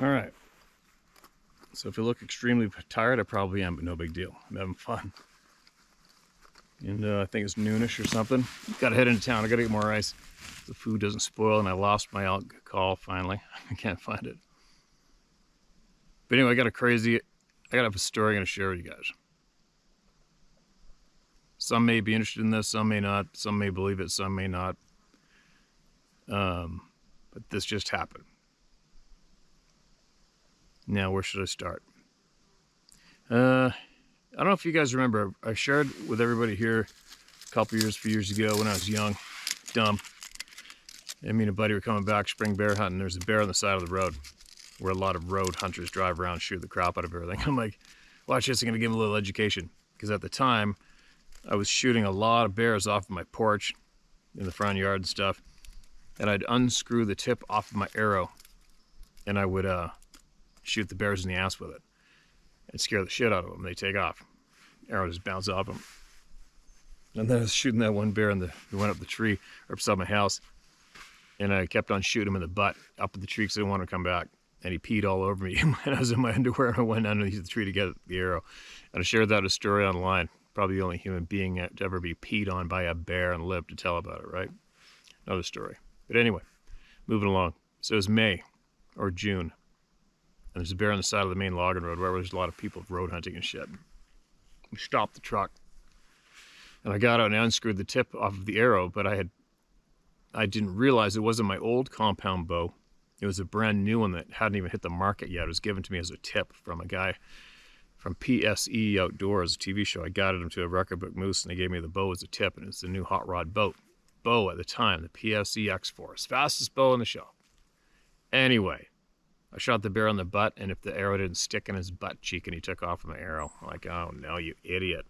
All right. So if you look extremely tired, I probably am, but no big deal. I'm having fun. And I think it's noonish or something. Gotta head into town. I gotta get more ice. The food doesn't spoil, and I lost my alcohol finally. I can't find it. But anyway, I got a story I'm gonna share with you guys. Some may be interested in this, some may not. Some may believe it, some may not. But this just happened. Now, where should I start? I don't know if you guys remember, I shared with everybody here a few years ago when I was young, dumb. Me and a buddy were coming back spring bear hunting. There's a bear on the side of the road where a lot of road hunters drive around and shoot the crap out of everything. I'm like, watch this, I'm gonna give him a little education. Because at the time, I was shooting a lot of bears off of my porch in the front yard and stuff. And I'd unscrew the tip off of my arrow and I would shoot the bears in the ass with it. It'd scare the shit out of them. They take off. Arrow just bounce off them. And then I was shooting that one bear and he went up the tree or beside my house. And I kept on shooting him in the butt up at the tree because I didn't want him to come back. And he peed all over me. And I was in my underwear and I went underneath the tree to get the arrow. And I shared that as a story online. Probably the only human being to ever be peed on by a bear and live to tell about it, right? Another story. But anyway, moving along. So it was May or June. And there's a bear on the side of the main logging road where there's a lot of people road hunting and shit. We stopped the truck. And I got out and I unscrewed the tip off of the arrow, but I didn't realize it wasn't my old compound bow. It was a brand new one that hadn't even hit the market yet. It was given to me as a tip from a guy from PSE Outdoors, a TV show. I guided him to a record book moose and they gave me the bow as a tip, and it's the new hot rod bow at the time, the PSE X4, fastest bow in the show. Anyway, I shot the bear on the butt, and if the arrow didn't stick in his butt cheek and he took off with my arrow, I'm like, oh no, you idiot.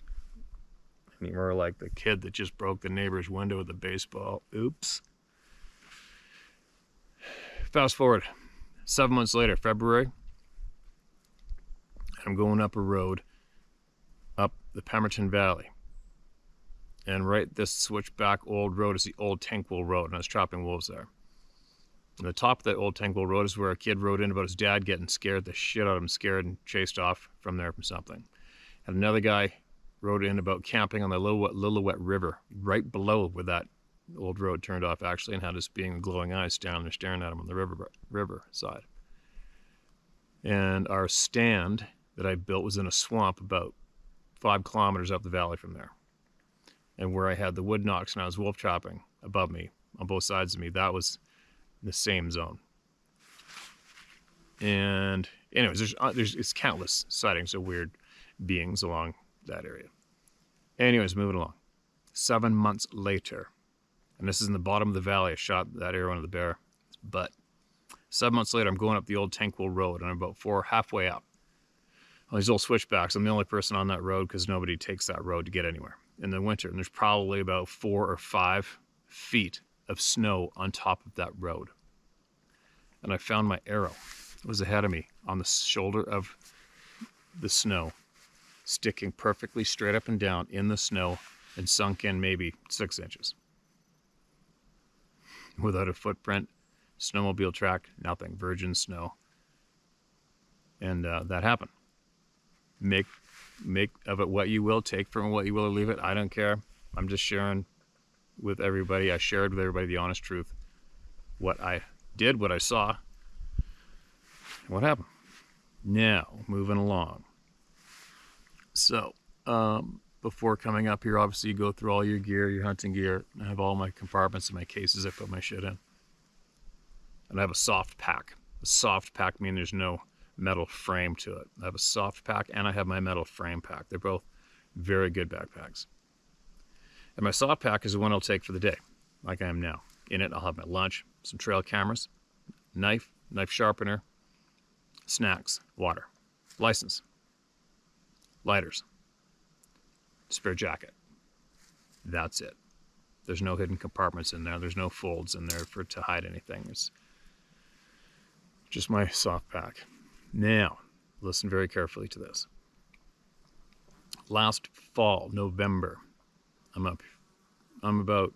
And you were like the kid that just broke the neighbor's window with a baseball. Oops. Fast forward, 7 months later, February, I'm going up a road up the Pemberton Valley. And right this switchback old road is the old Tankwell Road, and I was trapping wolves there. And the top of that old Tankwell Road is where a kid rode in about his dad getting scared, the shit out of him, scared and chased off from there from something. And another guy rode in about camping on the Lillooet River, right below where that old road turned off actually, and had this being with glowing eyes down there staring at him on the river side. And our stand that I built was in a swamp about 5 kilometers up the valley from there. And where I had the wood knocks and I was wolf trapping above me on both sides of me, that was the same zone. And anyways, it's countless sightings of weird beings along that area. Anyways, moving along. 7 months later, and this is in the bottom of the valley. I shot that arrow into the bear. But 7 months later, I'm going up the old Tankwell Road, and I'm about halfway up. On these old switchbacks, I'm the only person on that road because nobody takes that road to get anywhere in the winter. And there's probably about 4 or 5 feet of snow on top of that road. And I found my arrow. It was ahead of me on the shoulder of the snow, sticking perfectly straight up and down in the snow and sunk in maybe 6 inches. Without a footprint, snowmobile track, nothing, virgin snow. And that happened. Make of it what you will, take from it what you will, or leave it. I don't care. I'm just sharing with everybody. I shared with everybody the honest truth. What I did, what I saw, what happened. Now, moving along. So, before coming up here, obviously you go through all your gear, your hunting gear. I have all my compartments and my cases I put my shit in. And I have a soft pack. A soft pack means there's no metal frame to it. I have a soft pack and I have my metal frame pack. They're both very good backpacks. And my soft pack is the one I'll take for the day, like I am now. In it, I'll have my lunch, some trail cameras, knife sharpener, snacks, water, license, lighters, spare jacket. That's it. There's no hidden compartments in there. There's no folds in there to hide anything. It's just my soft pack. Now, listen very carefully to this. Last fall, November, I'm about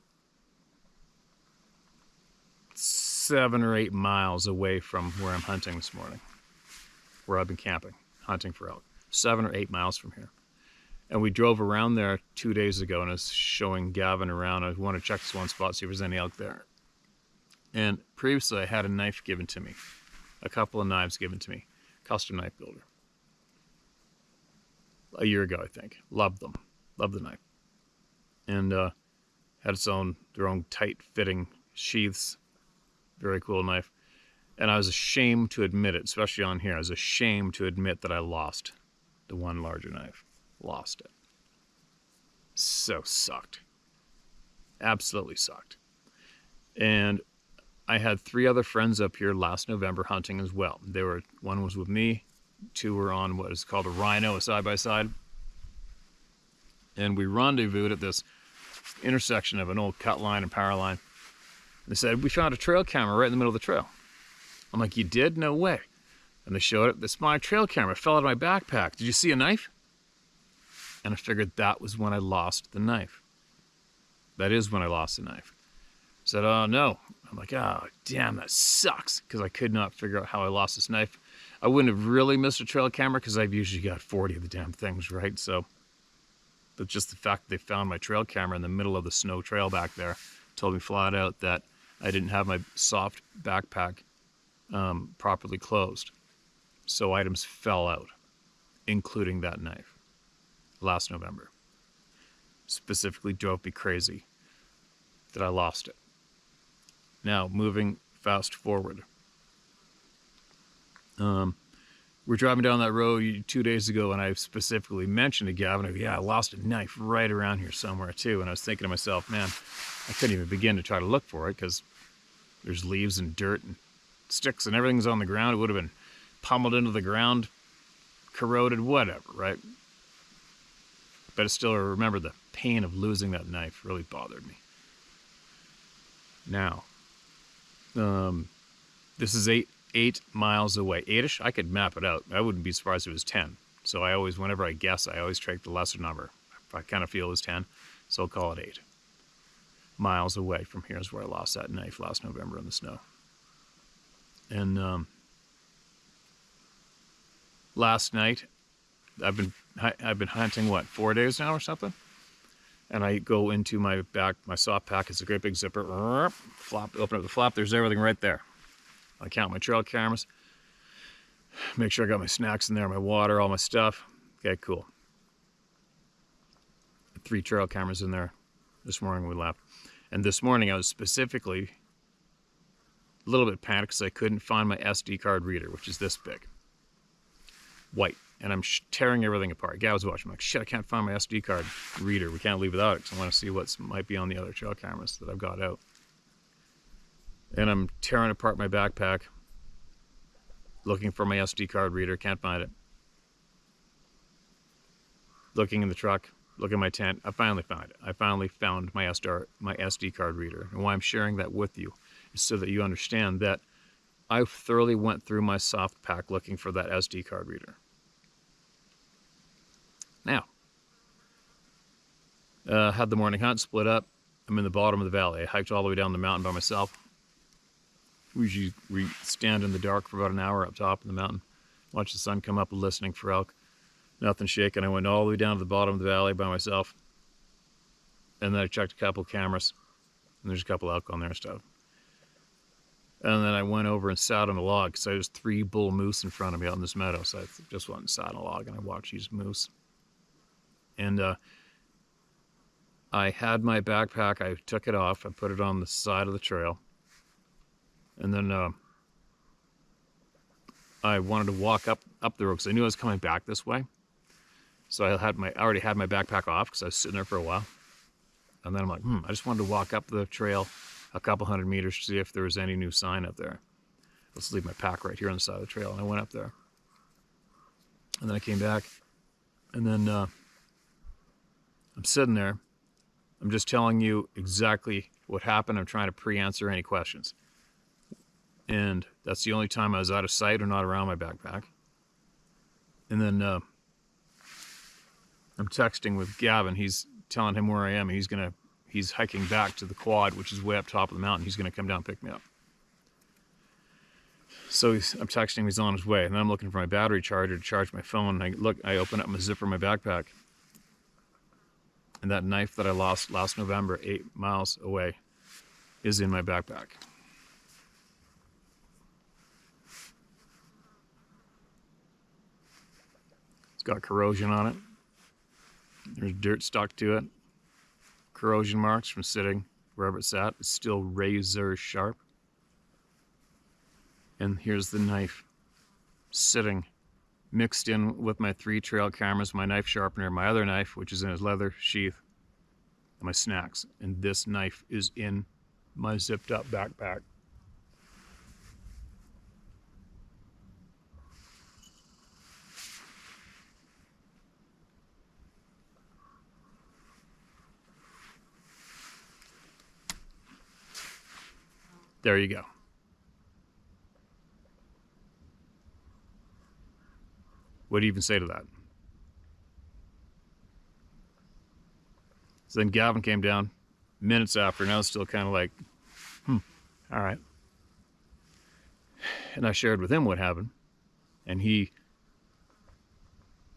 7 or 8 miles away from where I'm hunting this morning, where I've been camping, hunting for elk. 7 or 8 miles from here. And we drove around there 2 days ago, and I was showing Gavin around. I want to check this one spot, see if there's any elk there. And previously, I had a knife given to me, a couple of knives given to me, custom knife builder. A year ago, I think. Loved them. Loved the knife. And had their own tight-fitting sheaths. Very cool knife. And I was ashamed to admit it, especially on here. I was ashamed to admit that I lost the one larger knife. Lost it. So sucked. Absolutely sucked. And I had 3 other friends up here last November hunting as well. One was with me, 2 were on what is called a rhino, a side-by-side. And we rendezvoused at this intersection of an old cut line and power line. They said, we found a trail camera right in the middle of the trail. I'm like, you did? No way. And they showed it. This is my trail camera. It fell out of my backpack. Did you see a knife? And I figured that was when I lost the knife. That is when I lost the knife. I said, oh no. I'm like, oh damn, that sucks. Because I could not figure out how I lost this knife. I wouldn't have really missed a trail camera because I've usually got 40 of the damn things, right? So, but just the fact that they found my trail camera in the middle of the snow trail back there told me flat out that I didn't have my soft backpack properly closed. So items fell out, including that knife, last November. Specifically drove me crazy that I lost it. Now, moving fast forward. We're driving down that road 2 days ago, and I specifically mentioned to Gavin, yeah, I lost a knife right around here somewhere too. And I was thinking to myself, man, I couldn't even begin to try to look for it because there's leaves and dirt and sticks and everything's on the ground. It would have been pummeled into the ground, corroded, whatever, right? But I still remember the pain of losing that knife really bothered me. Now, this is 8 miles away. 8-ish? I could map it out. I wouldn't be surprised if it was 10. So I always, whenever I guess, I always take the lesser number. If I kind of feel it was 10, so I'll call it 8. Miles away from here is where I lost that knife last November in the snow. And last night, I've been hunting, what, 4 days now or something? And I go into my soft pack. It's a great big zipper. Flop, open up the flap. There's everything right there. I count my trail cameras. Make sure I got my snacks in there, my water, all my stuff. Okay, cool. 3 trail cameras in there this morning when we left. And this morning I was specifically a little bit panicked because I couldn't find my SD card reader, which is this big, white, and I'm tearing everything apart. Gav was watching. I'm like, shit, I can't find my SD card reader. We can't leave without it because I want to see what might be on the other trail cameras that I've got out. And I'm tearing apart my backpack, looking for my SD card reader. Can't find it. Looking in the truck, looking at my tent. I finally found it. I finally found my SD card reader. And why I'm sharing that with you is so that you understand that I thoroughly went through my soft pack looking for that SD card reader. Now, had the morning hunt, split up. I'm in the bottom of the valley. I hiked all the way down the mountain by myself. We stand in the dark for about an hour up top of the mountain, watch the sun come up, listening for elk. Nothing shaking. I went all the way down to the bottom of the valley by myself. And then I checked a couple cameras. And there's a couple elk on there and stuff. And then I went over and sat on a log because there's 3 bull moose in front of me out in this meadow. So I just went and sat on a log and I watched these moose. And I had my backpack. I took it off. I put it on the side of the trail. And then I wanted to walk up the road because I knew I was coming back this way. So I already had my backpack off because I was sitting there for a while. And then I'm like, I just wanted to walk up the trail a couple hundred meters to see if there was any new sign up there. Let's leave my pack right here on the side of the trail. And I went up there. And then I came back. And then I'm sitting there. I'm just telling you exactly what happened. I'm trying to pre-answer any questions. And that's the only time I was out of sight or not around my backpack. And then I'm texting with Gavin. He's telling him where I am. And he's hiking back to the quad, which is way up top of the mountain. He's going to come down and pick me up. So I'm texting him. He's on his way. And then I'm looking for my battery charger to charge my phone. And I open up my zipper of my backpack. And that knife that I lost last November, 8 miles away, is in my backpack. It's got corrosion on it. There's dirt stuck to it. Corrosion marks from sitting wherever it sat. It's still razor sharp. And here's the knife sitting mixed in with my 3 trail cameras, my knife sharpener, my other knife, which is in his leather sheath, and my snacks. And this knife is in my zipped up backpack. There you go. What do you even say to that? So then Gavin came down minutes after, and I was still kind of like, all right. And I shared with him what happened. And he,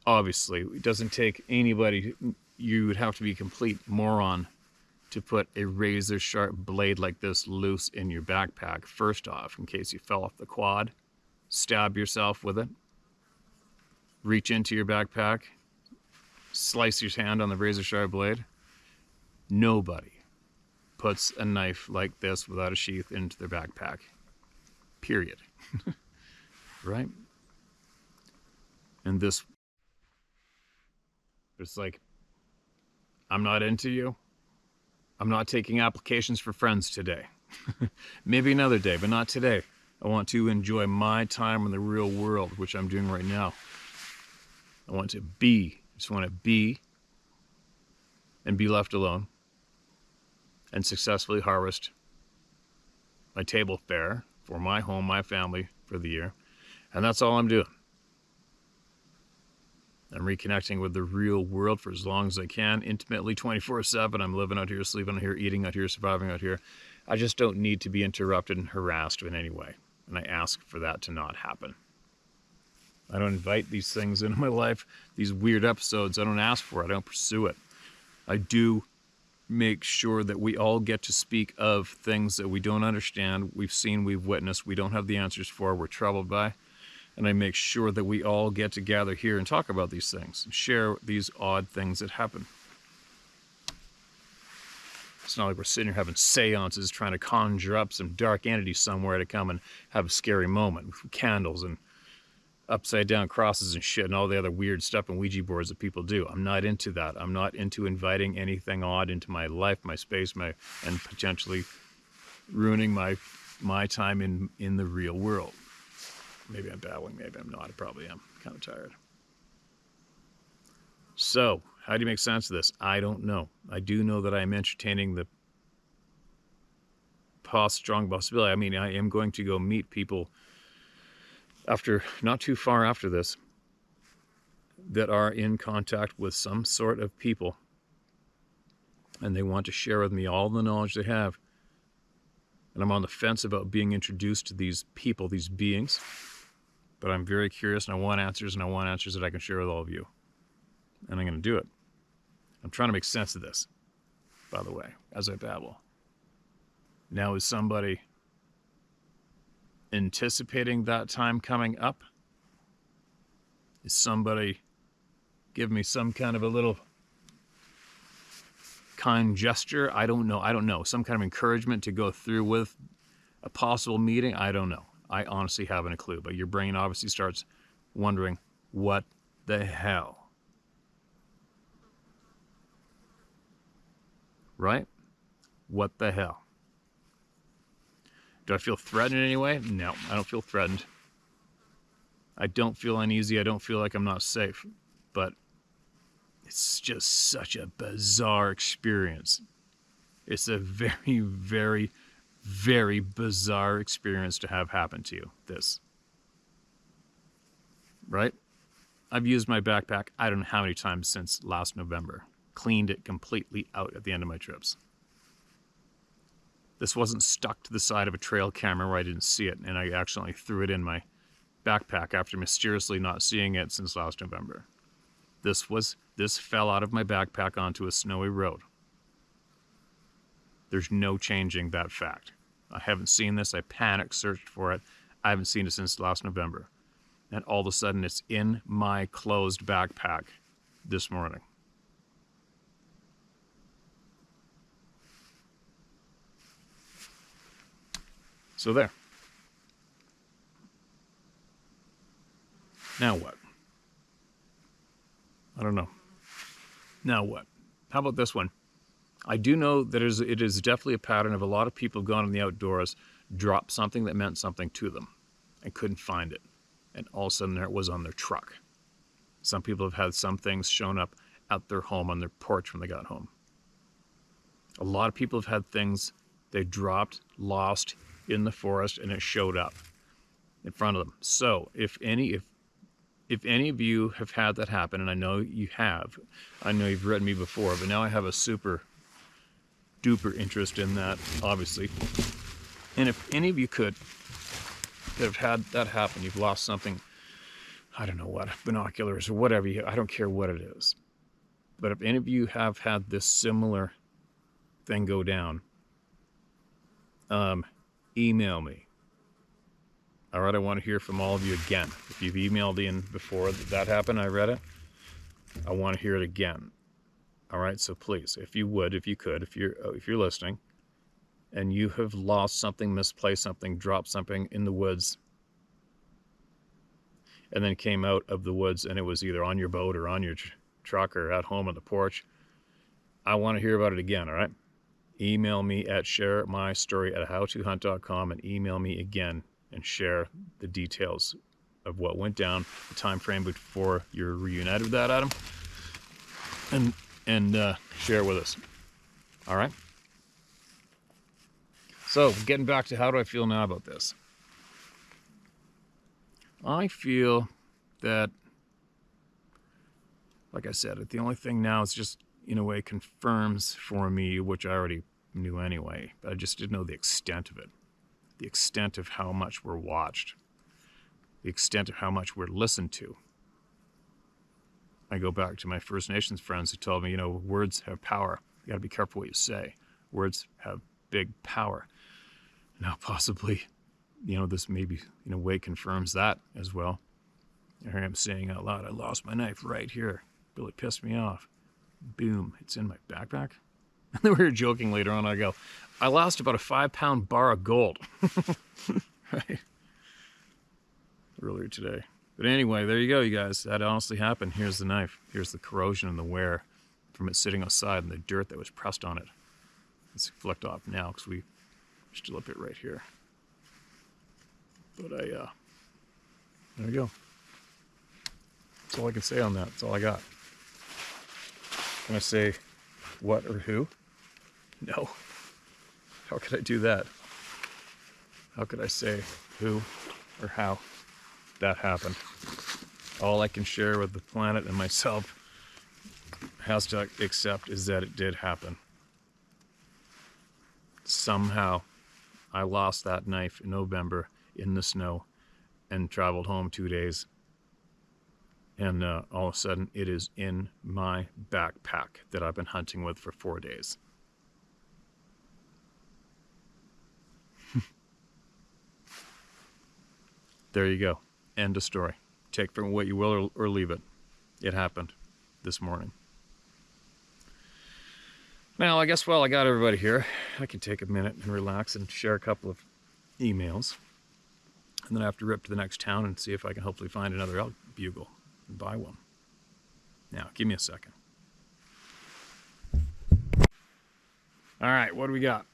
obviously, it doesn't take anybody, you would have to be a complete moron to put a razor sharp blade like this loose in your backpack, first off, in case you fell off the quad, stab yourself with it, reach into your backpack, slice your hand on the razor sharp blade. Nobody puts a knife like this without a sheath into their backpack. Period. Right? And this, it's like, I'm not into you. I'm not taking applications for friends today. Maybe another day, but not today. I want to enjoy my time in the real world, which I'm doing right now. I want to be, just want to be and be left alone and successfully harvest my table fare for my home, my family for the year. And that's all I'm doing. I'm reconnecting with the real world for as long as I can, intimately 24/7. I'm living out here, sleeping out here, eating out here, surviving out here. I just don't need to be interrupted and harassed in any way. And I ask for that to not happen. I don't invite these things into my life, these weird episodes. I don't ask for it. I don't pursue it. I do make sure that we all get to speak of things that we don't understand, we've seen, we've witnessed, we don't have the answers for, we're troubled by. And I make sure that we all get to gather here and talk about these things and share these odd things that happen. It's not like we're sitting here having seances trying to conjure up some dark entity somewhere to come and have a scary moment with candles and upside down crosses and shit and all the other weird stuff and Ouija boards that people do. I'm not into that. I'm not into inviting anything odd into my life, my space, and potentially ruining my time in the real world. Maybe I'm babbling, maybe I'm not. I probably am. Kind of tired. So, how do you make sense of this? I don't know. I do know that I'm entertaining the strong possibility. I mean, I am going to go meet people after, not too far after this, that are in contact with some sort of people, and they want to share with me all the knowledge they have. And I'm on the fence about being introduced to these people, these beings, but I'm very curious and I want answers, and I want answers that I can share with all of you. And I'm going to do it. I'm trying to make sense of this, by the way, as I babble. Now, is somebody anticipating that time coming up? Is somebody giving me some kind of a little kind gesture? I don't know. Some kind of encouragement to go through with a possible meeting? I don't know. I honestly haven't a clue. But your brain obviously starts wondering, what the hell? Right? What the hell? Do I feel threatened in any way? No, I don't feel threatened. I don't feel uneasy. I don't feel like I'm not safe. But it's just such a bizarre experience. It's a very, very, very bizarre experience to have happen to you. This. Right? I've used my backpack I don't know how many times since last November. Cleaned it completely out at the end of my trips. This wasn't stuck to the side of a trail camera where I didn't see it, and I accidentally threw it in my backpack after mysteriously not seeing it since last November. This fell out of my backpack onto a snowy road. There's no changing that fact. I haven't seen this. I panic searched for it. I haven't seen it since last November. And all of a sudden it's in my closed backpack this morning. So there. Now what? I don't know. Now what? How about this one? I do know that it is definitely a pattern of a lot of people gone in the outdoors, dropped something that meant something to them and couldn't find it. And all of a sudden there it was on their truck. Some people have had some things shown up at their home, on their porch when they got home. A lot of people have had things they dropped, lost in the forest, and it showed up in front of them. So if any of you have had that happen, and I know you have, I know you've read me before, but now I have a super duper interest in that, obviously. And if any of you could that have had that happen, you've lost something, I don't know what, binoculars or whatever, I don't care what it is. But if any of you have had this similar thing go down, email me. All right, I want to hear from all of you again. If you've emailed in before that happened, I read it, I want to hear it again. All right, so please, if you would, if you could, if you're listening, and you have lost something, misplaced something, dropped something in the woods, and then came out of the woods and it was either on your boat or on your truck or at home on the porch, I want to hear about it again, all right? Email me at sharemystory@howtohunt.com and email me again and share the details of what went down, the time frame before you're reunited with that Adam, and share it with us. All right? So, getting back to how do I feel now about this? I feel that, like I said, the only thing now is just, in a way, confirms for me, which I already knew anyway, but I just didn't know the extent of it. The extent of how much we're watched. The extent of how much we're listened to. I go back to my First Nations friends who told me, words have power. You gotta be careful what you say. Words have big power. Now, possibly, this maybe, in a way, confirms that as well. Here I am saying out loud, I lost my knife right here. Really pissed me off. Boom, it's in my backpack. And then we were joking later on. I go, I lost about a 5-pound bar of gold. Right? Earlier today. But anyway, there you go, you guys. That honestly happened. Here's the knife. Here's the corrosion and the wear from it sitting outside and the dirt that was pressed on it. It's flicked off now because we still have it right here. But there you go. That's all I can say on that. That's all I got. Can I say what or who? No. How could I do that? How could I say who or how that happened? All I can share with the planet and myself has to accept is that it did happen. Somehow I lost that knife in November in the snow and traveled home 2 days. And all of a sudden it is in my backpack that I've been hunting with for 4 days. There you go. End of story. Take from what you will or leave it. It happened this morning. Now, I guess while I got everybody here, I can take a minute and relax and share a couple of emails. And then I have to rip to the next town and see if I can hopefully find another elk bugle and buy one. Now, give me a second. All right, what do we got?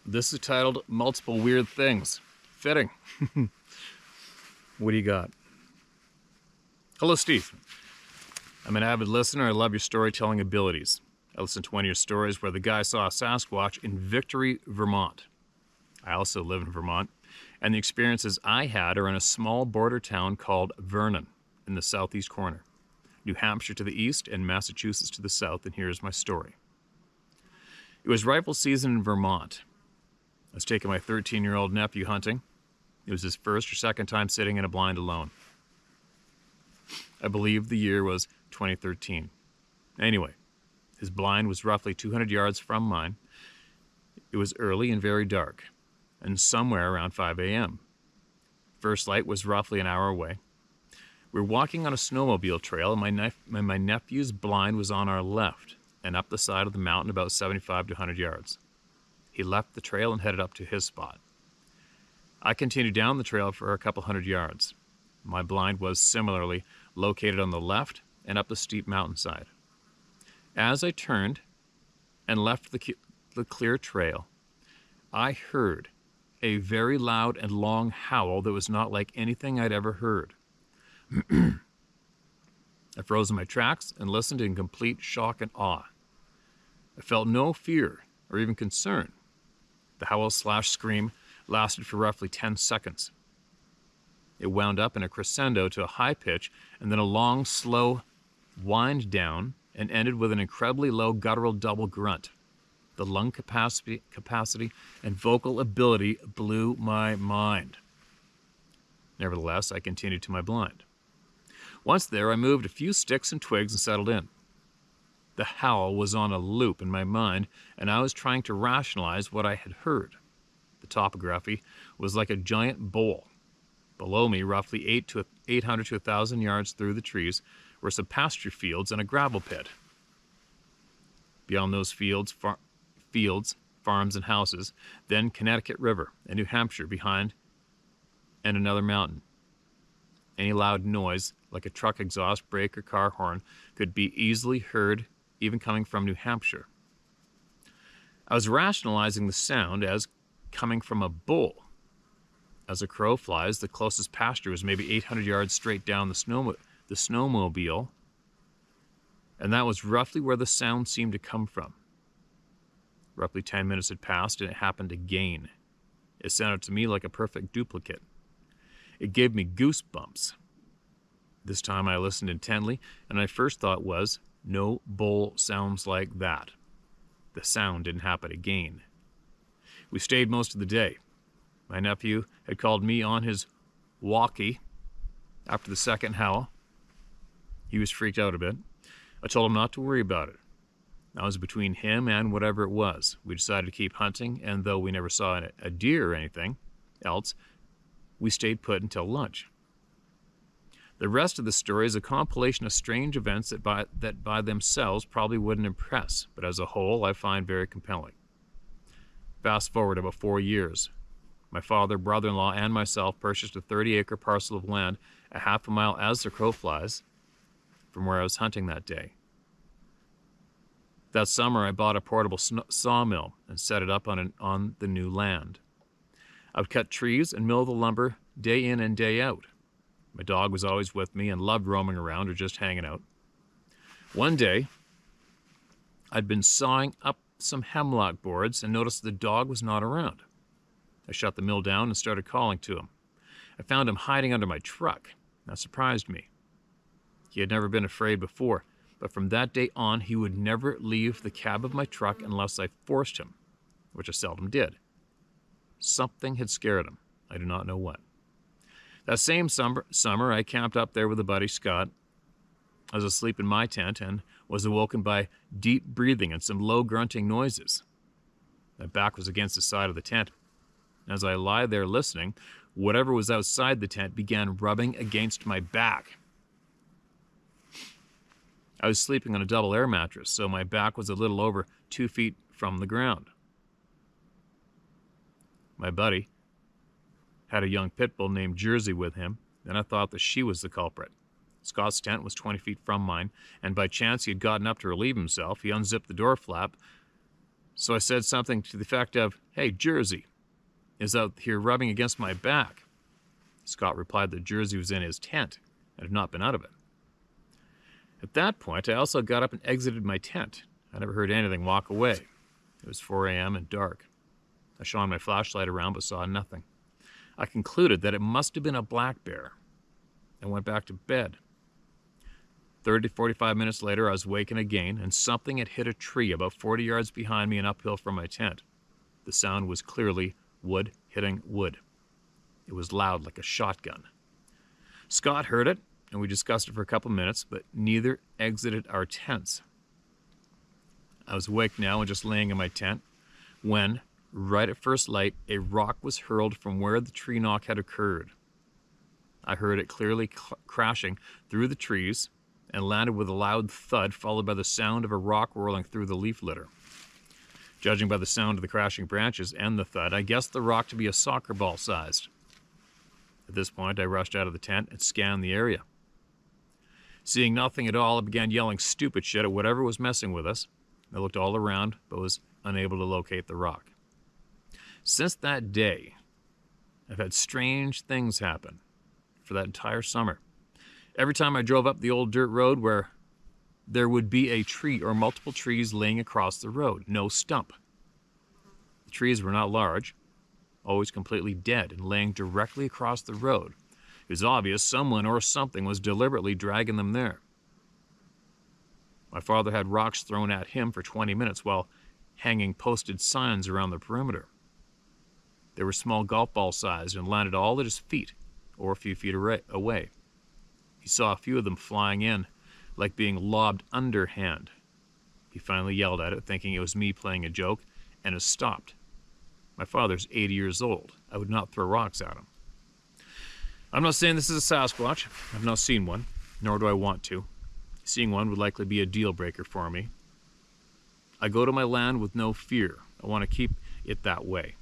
This is titled Multiple Weird Things. Fitting. What do you got? Hello, Steve. I'm an avid listener. I love your storytelling abilities. I listened to one of your stories where the guy saw a Sasquatch in Victory, Vermont. I also live in Vermont, and the experiences I had are in a small border town called Vernon in the southeast corner, New Hampshire to the east and Massachusetts to the south, and here's my story. It was rifle season in Vermont. I was taking my 13-year-old nephew hunting. It was his first or second time sitting in a blind alone. I believe the year was 2013. Anyway, his blind was roughly 200 yards from mine. It was early and very dark, and somewhere around 5 a.m. First light was roughly an hour away. We were walking on a snowmobile trail, and my nephew's blind was on our left and up the side of the mountain about 75 to 100 yards. He left the trail and headed up to his spot. I continued down the trail for a couple hundred yards. My blind was similarly located on the left and up the steep mountainside. As I turned and left the clear trail, I heard a very loud and long howl that was not like anything I'd ever heard. I froze in my tracks and listened in complete shock and awe. I felt no fear or even concern. The howl/scream lasted for roughly 10 seconds. It wound up in a crescendo to a high pitch and then a long, slow wind down and ended with an incredibly low guttural double grunt. The lung capacity and vocal ability blew my mind. Nevertheless, I continued to my blind. Once there, I moved a few sticks and twigs and settled in. The howl was on a loop in my mind, and I was trying to rationalize what I had heard. The topography was like a giant bowl. Below me, roughly 800 to 1,000 yards through the trees, were some pasture fields and a gravel pit. Beyond those fields, farms, and houses, then Connecticut River and New Hampshire behind, and another mountain. Any loud noise, like a truck exhaust, brake, or car horn, could be easily heard even coming from New Hampshire. I was rationalizing the sound as coming from a bull. As a crow flies, the closest pasture was maybe 800 yards straight down the snowmobile, and that was roughly where the sound seemed to come from. Roughly 10 minutes had passed, and it happened again. It sounded to me like a perfect duplicate. It gave me goosebumps. This time I listened intently, and my first thought was, no bull sounds like that. The sound didn't happen again. We stayed most of the day. My nephew had called me on his walkie after the second howl. He was freaked out a bit. I told him not to worry about it. I was between him and whatever it was. We decided to keep hunting, and though we never saw a deer or anything else, we stayed put until lunch. The rest of the story is a compilation of strange events that by themselves probably wouldn't impress, but as a whole I find very compelling. Fast forward about 4 years. My father, brother-in-law, and myself purchased a 30-acre parcel of land a half a mile as the crow flies from where I was hunting that day. That summer I bought a portable sawmill and set it up on the new land. I would cut trees and mill the lumber day in and day out. My dog was always with me and loved roaming around or just hanging out. One day, I'd been sawing up some hemlock boards and noticed the dog was not around. I shut the mill down and started calling to him. I found him hiding under my truck. That surprised me. He had never been afraid before, but from that day on, he would never leave the cab of my truck unless I forced him, which I seldom did. Something had scared him. I do not know what. That same summer, I camped up there with a buddy, Scott. I was asleep in my tent and was awoken by deep breathing and some low grunting noises. My back was against the side of the tent. As I lie there listening, whatever was outside the tent began rubbing against my back. I was sleeping on a double air mattress, so my back was a little over 2 feet from the ground. My buddy had a young pit bull named Jersey with him, and I thought that she was the culprit. Scott's tent was 20 feet from mine, and by chance he had gotten up to relieve himself. He unzipped the door flap, so I said something to the effect of, "Hey, Jersey is out here rubbing against my back." Scott replied that Jersey was in his tent and had not been out of it. At that point, I also got up and exited my tent. I never heard anything walk away. It was 4 a.m. and dark. I shone my flashlight around but saw nothing. I concluded that it must have been a black bear and went back to bed. 30 to 45 minutes later, I was wakened again, and something had hit a tree about 40 yards behind me and uphill from my tent. The sound was clearly wood hitting wood. It was loud like a shotgun. Scott heard it, and we discussed it for a couple minutes, but neither exited our tents. I was awake now and just laying in my tent when, right at first light, a rock was hurled from where the tree knock had occurred. I heard it clearly crashing through the trees and landed with a loud thud, followed by the sound of a rock rolling through the leaf litter. Judging by the sound of the crashing branches and the thud, I guessed the rock to be a soccer ball sized. At this point, I rushed out of the tent and scanned the area. Seeing nothing at all, I began yelling stupid shit at whatever was messing with us. I looked all around, but was unable to locate the rock. Since that day, I've had strange things happen for that entire summer. Every time I drove up the old dirt road where there would be a tree or multiple trees laying across the road, no stump. The trees were not large, always completely dead and laying directly across the road. It was obvious someone or something was deliberately dragging them there. My father had rocks thrown at him for 20 minutes while hanging posted signs around the perimeter. They were small golf ball sized and landed all at his feet or a few feet away. He saw a few of them flying in, like being lobbed underhand. He finally yelled at it, thinking it was me playing a joke, and it stopped. My father's 80 years old. I would not throw rocks at him. I'm not saying this is a Sasquatch. I've not seen one, nor do I want to. Seeing one would likely be a deal breaker for me. I go to my land with no fear. I want to keep it that way.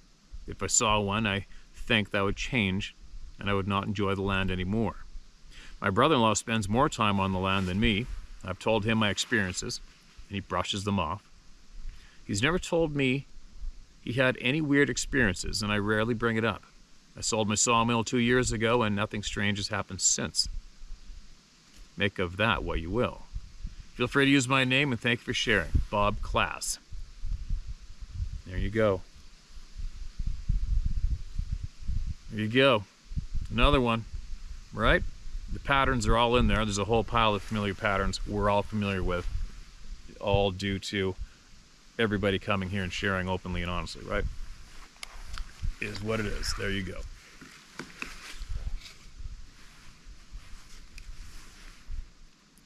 If I saw one, I think that would change, and I would not enjoy the land anymore. My brother-in-law spends more time on the land than me. I've told him my experiences, and he brushes them off. He's never told me he had any weird experiences, and I rarely bring it up. I sold my sawmill 2 years ago, and nothing strange has happened since. Make of that what you will. Feel free to use my name, and thank you for sharing. Bob Class. There you go. There you go. Another one, right? The patterns are all in there. There's a whole pile of familiar patterns we're all familiar with, all due to everybody coming here and sharing openly and honestly, right? Is what it is. There you go.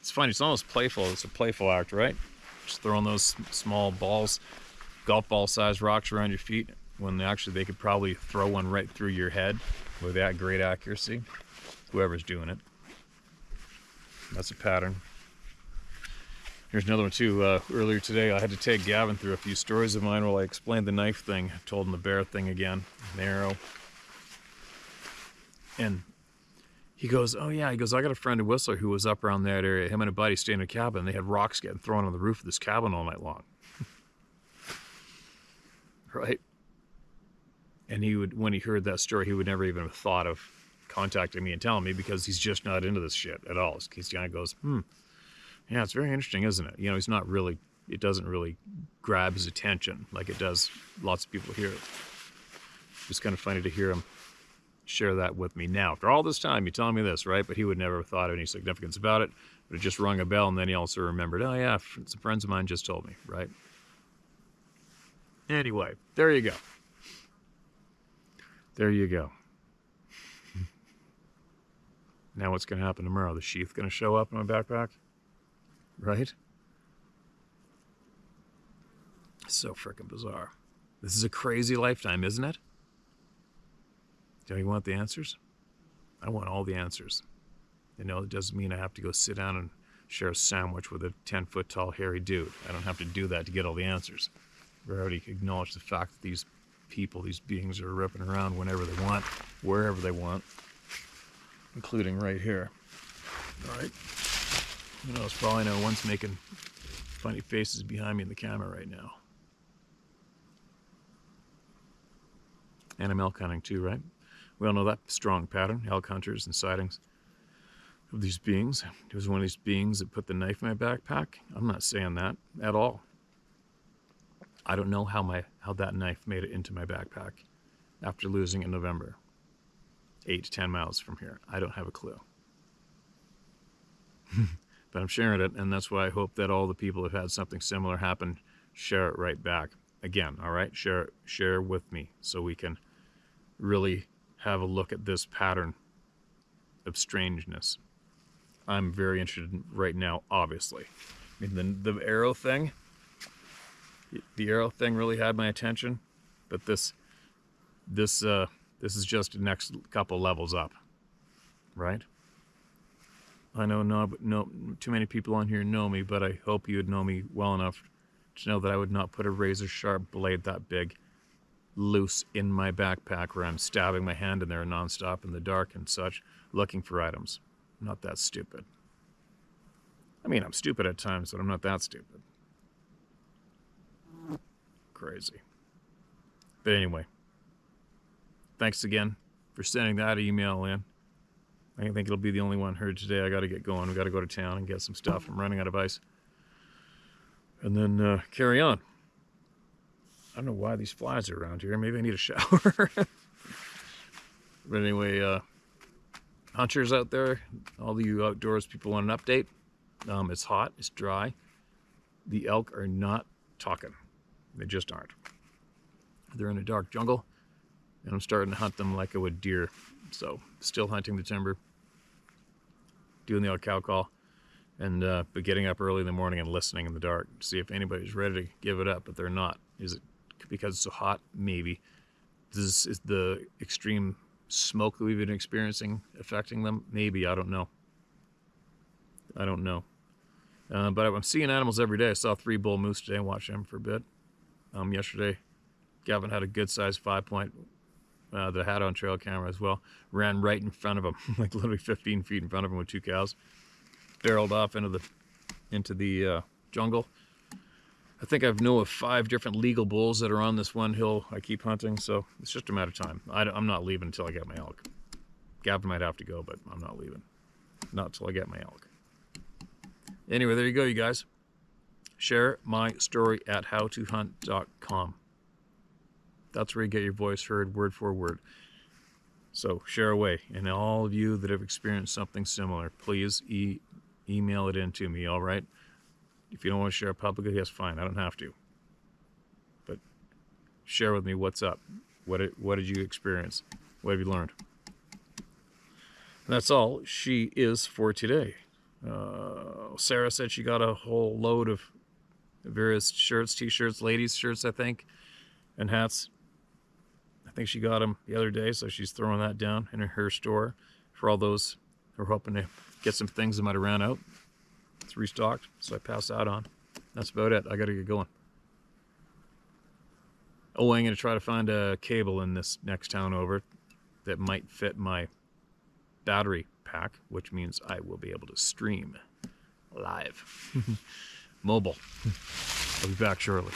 It's funny. It's almost playful. It's a playful act, right? Just throwing those small balls, golf ball sized rocks around your feet, when actually they could probably throw one right through your head with that great accuracy. Whoever's doing it. That's a pattern. Here's another one too. Earlier today, I had to take Gavin through a few stories of mine while I explained the knife thing. I told him the bear thing again, an arrow. And he goes, oh yeah, he goes, I got a friend in Whistler who was up around that area. Him and a buddy stayed in a cabin. They had rocks getting thrown on the roof of this cabin all night long. Right? And he would, when he heard that story, he would never even have thought of contacting me and telling me, because he's just not into this shit at all. He kind of goes, yeah, it's very interesting, isn't it? You know, he's not really, it doesn't really grab his attention like it does lots of people here. It's kind of funny to hear him share that with me now. After all this time, you're telling me this, right? But he would never have thought of any significance about it. But it just rung a bell, and then he also remembered, oh yeah, some friends of mine just told me, right? Anyway, there you go. There you go. Now what's going to happen tomorrow? The sheath going to show up in my backpack? Right? So freaking bizarre. This is a crazy lifetime, isn't it? Do you want the answers? I want all the answers. You know, it doesn't mean I have to go sit down and share a sandwich with a 10-foot tall hairy dude. I don't have to do that to get all the answers. We already acknowledged the fact that these people, these beings, are ripping around whenever they want, wherever they want, including right here. All right? Who knows? For all I know, one's making funny faces behind me in the camera right now. And I'm elk hunting too, right? We all know that strong pattern, elk hunters and sightings of these beings. It was one of these beings that put the knife in my backpack. I'm not saying that at all. I don't know how that knife made it into my backpack after losing it in November. 8 to 10 miles from here. I don't have a clue. But I'm sharing it, and that's why I hope that all the people who've had something similar happen share it right back. Again, all right? Share with me so we can really have a look at this pattern of strangeness. I'm very interested in right now, obviously. I mean, the arrow thing, really had my attention, but this is just the next couple levels up, right? I know no too many people on here know me, but I hope you would know me well enough to know that I would not put a razor sharp blade that big loose in my backpack where I'm stabbing my hand in there nonstop in the dark and such, looking for items. I'm not that stupid. I mean, I'm stupid at times, but I'm not that stupid. Crazy. But anyway, thanks again for sending that email in. I think it'll be the only one heard today. I got to get going. We got to go to town and get some stuff. I'm running out of ice. And then carry on. I don't know why these flies are around here. Maybe I need a shower. But anyway, hunters out there, all you outdoors people want an update. It's hot. It's dry. The elk are not talking. They just aren't. They're in a dark jungle, and I'm starting to hunt them like I would deer. So, still hunting the timber, doing the odd cow call, and but getting up early in the morning and listening in the dark to see if anybody's ready to give it up, but they're not. Is it because it's so hot? Maybe. Is the extreme smoke that we've been experiencing affecting them? Maybe. I don't know. I don't know. But I'm seeing animals every day. I saw 3 bull moose today and watched them for a bit. Yesterday, Gavin had a good-sized 5-point that I had on trail camera as well. Ran right in front of him, like literally 15 feet in front of him with 2 cows. Barreled off into the jungle. I think I know of 5 different legal bulls that are on this one hill I keep hunting, so it's just a matter of time. I'm not leaving until I get my elk. Gavin might have to go, but I'm not leaving. Not until I get my elk. Anyway, there you go, you guys. Share my story at howtohunt.com. That's where you get your voice heard word for word. So share away. And all of you that have experienced something similar, please email it in to me, all right? If you don't want to share it publicly, that's fine. I don't have to. But share with me what's up. What did you experience? What have you learned? And that's all she is for today. Sarah said she got a whole load of various shirts, t-shirts, ladies' shirts, I think, and hats. I think she got them the other day, so she's throwing that down in her store for all those who are hoping to get some things that might have ran out. It's restocked, so I pass that on. That's about it. I got to get going. Oh, I'm going to try to find a cable in this next town over that might fit my battery pack, which means I will be able to stream live. Mobile. I'll be back shortly.